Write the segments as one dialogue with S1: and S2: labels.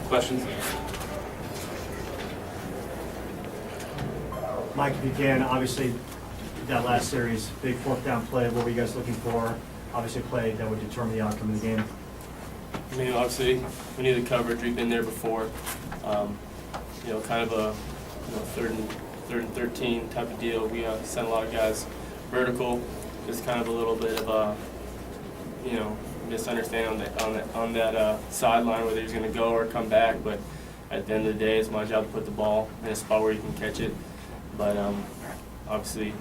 S1: Questions?
S2: Mike, if you can, obviously that last series, big fourth down play, what were you guys looking for? Obviously a play that would determine the outcome of the game.
S3: I mean, obviously, we knew the coverage. We've been there before. Kind of a third and 13 type of deal. We sent a lot of guys vertical. Just kind of a little bit of a misunderstanding on that sideline, whether he's going to go or come back. But at the end of the day, it's my job to put the ball in a spot where you can catch it. But obviously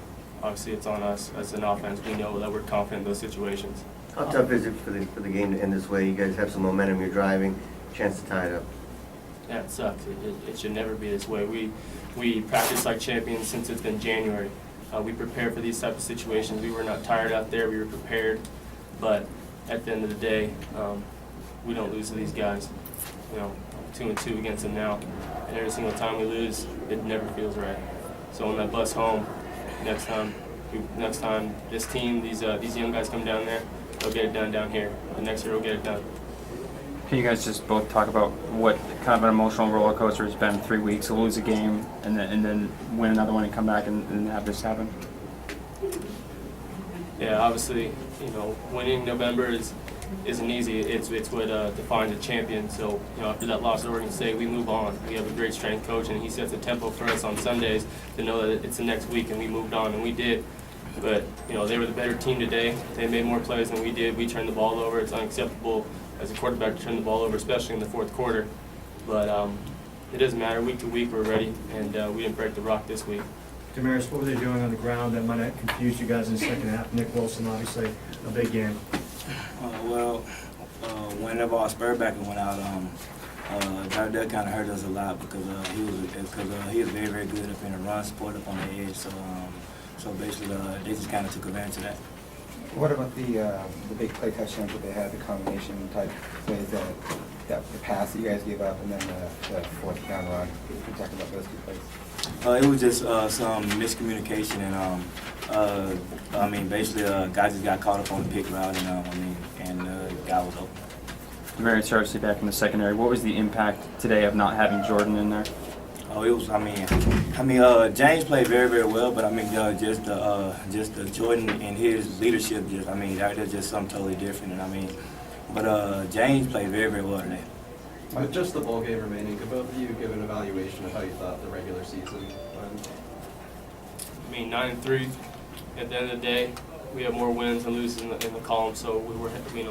S3: it's on us as an offense. We know that we're confident in those situations.
S4: How tough is it for the game to end this way? You guys have some momentum, you're driving, chance to tie it up.
S3: Yeah, it sucks. It should never be this way. We practice like champions since it's been January. We prepare for these type of situations. We were not tired out there. We were prepared. But at the end of the day, we don't lose to these guys. 2-2 against them now, and every single time we lose, it never feels right. So on that bus home, next time this team, these young guys come down there, they'll get it done down here. The next year, we'll get it done.
S5: Can you guys just both talk about what kind of an emotional roller coaster it's been 3 weeks to lose a game and then win another one and come back and have this happen?
S3: Yeah, obviously, winning November isn't easy. It's what defines a champion. So, after that loss at Oregon State, we move on. We have a great strength coach, and he sets a tempo for us on Sundays to know that it's the next week, and we moved on, and we did. But, they were the better team today. They made more plays than we did. We turned the ball over. It's unacceptable as a quarterback to turn the ball over, especially in the fourth quarter. But it doesn't matter. Week to week, we're ready, and we didn't break the rock this week.
S2: Damaris, what were they doing on the ground that might have confused you guys in the second half? Nick Wilson, obviously, a big game.
S6: When the ball spurred back and went out, that kind of hurt us a lot because he was very, very good up in the run, support up on the edge. So basically, they just kind of took advantage of that.
S7: What about the big play touchdowns that they had, the combination type plays, the pass that you guys gave up, and then the fourth down run? Can you talk about those two plays?
S6: It was just some miscommunication, and basically, guys just got caught up on the pick route, and the guy was open.
S5: Damaris Charsley back in the secondary. What was the impact today of not having Jordan in there?
S6: James played very, very well, but just the Jordan and his leadership, they're just something totally different. But James played very, very well today.
S1: With just the bowl game remaining, could both of you give an evaluation of how you thought the regular season went?
S3: 9-3. At the end of the day, we have more wins than losses in the column, so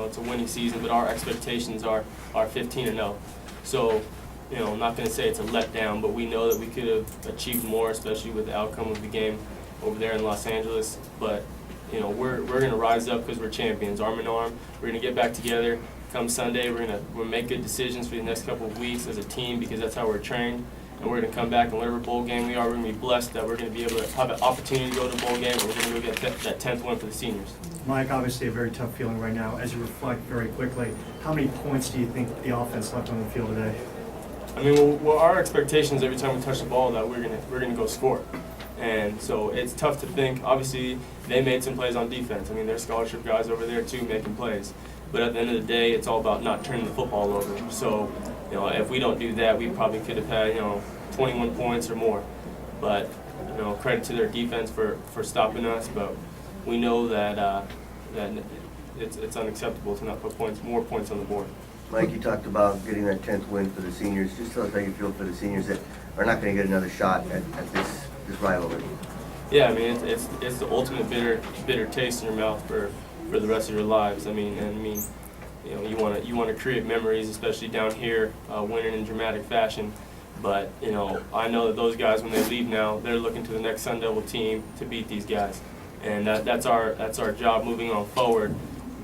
S3: it's a winning season. But our expectations are 15-0. So, I'm not going to say it's a letdown, but we know that we could have achieved more, especially with the outcome of the game over there in Los Angeles. But we're going to rise up because we're champions, arm in arm. We're going to get back together. Come Sunday, we'll make good decisions for the next couple of weeks as a team because that's how we're trained. And we're going to come back and whatever bowl game we are, we're going to be blessed that we're going to be able to have an opportunity to go to a bowl game, and we're going to go get that 10th win for the seniors.
S2: Mike, obviously a very tough feeling right now. As you reflect very quickly, how many points do you think the offense left on the field today?
S3: Our expectations every time we touch the ball that we're gonna go score, and so it's tough to think. Obviously, they made some plays on defense. there's scholarship guys over there too making plays, but at the end of the day, it's all about not turning the football over. So, if we don't do that, we probably could have had 21 points or more. But credit to their defense for stopping us. But we know that it's unacceptable to not put more points on the board.
S4: Mike, you talked about getting that 10th win for the seniors. Just tell us how you feel for the seniors that are not going to get another shot at this rivalry.
S3: Yeah, it's the ultimate bitter taste in your mouth for the rest of your lives. You want to create memories, especially down here, winning in dramatic fashion. But I know that those guys, when they leave now, they're looking to the next Sun Devil team to beat these guys, and that's our job moving on forward.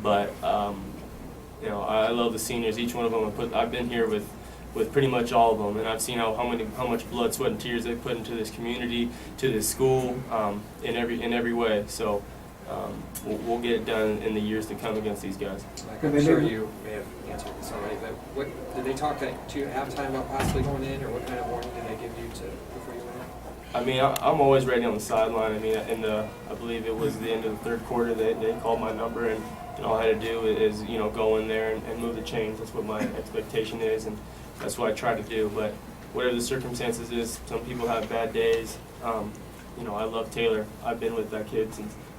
S3: But I love the seniors, each one of them. I've been here with pretty much all of them, and I've seen how much blood, sweat, and tears they put into this community, to this school, in every way. So we'll get it done in the years to come against these guys.
S8: Like, I'm sure you may have answered this already, but what did they talk to you at halftime about possibly going in, or what kind of warning did they give you before you went in?
S3: I'm always ready on the sideline. I believe it was the end of the third quarter. They called my number, and all I had to do is go in there and move the chains. That's what my expectation is. And that's what I try to do. But whatever the circumstances is, some people have bad days. You know, I love Taylor. I've been with that kid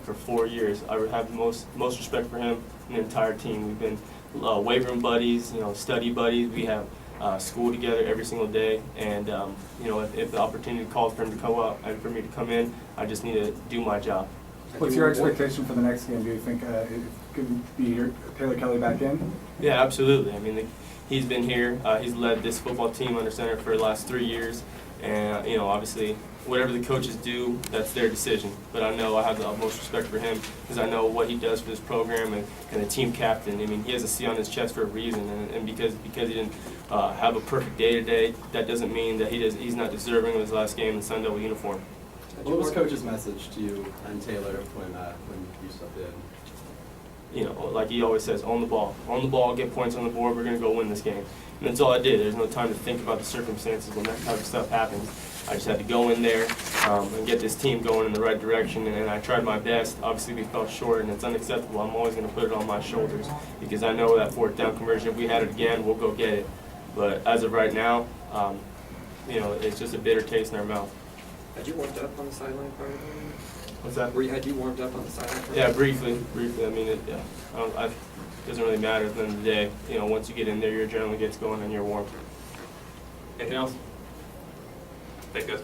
S3: for 4 years. I have the most respect for him and the entire team. We've been weight room buddies, you know, study buddies. We have school together every single day. And you know, if the opportunity calls for him to come up and for me to come in, I just need to do my job.
S9: What's your expectation for the next game? Do you think it could be Taylor Kelly back in?
S3: Yeah, absolutely. I mean, he's been here. He's led this football team under center for the last 3 years. And, you know, obviously, whatever the coaches do, that's their decision. But I know I have the utmost respect for him because I know what he does for this program and the team captain. I mean, he has a C on his chest for a reason. And because he didn't have a perfect day today, that doesn't mean that he's not deserving of his last game in Sun Devil uniform.
S1: What was Coach's message to you and Taylor when you stepped in?
S3: You know, like he always says, own the ball, get points on the board, we're going to go win this game. And that's all I did. There's no time to think about the circumstances when that type of stuff happens. I just had to go in there and get this team going in the right direction, and I tried my best. Obviously, we fell short, and it's unacceptable. I'm always going to put it on my shoulders because I know that 4th down conversion, if we had it again, we'll go get it. But as of right now, you know, it's just a bitter taste in our mouth.
S8: Had you warmed up on the sideline part of the game?
S3: What's that?
S8: Had you warmed up on the sideline part?
S3: Yeah, briefly. I mean, it doesn't really matter at the end of the day. You know, once you get in there, your adrenaline gets going and you're warm.
S10: Anything else? Thank you.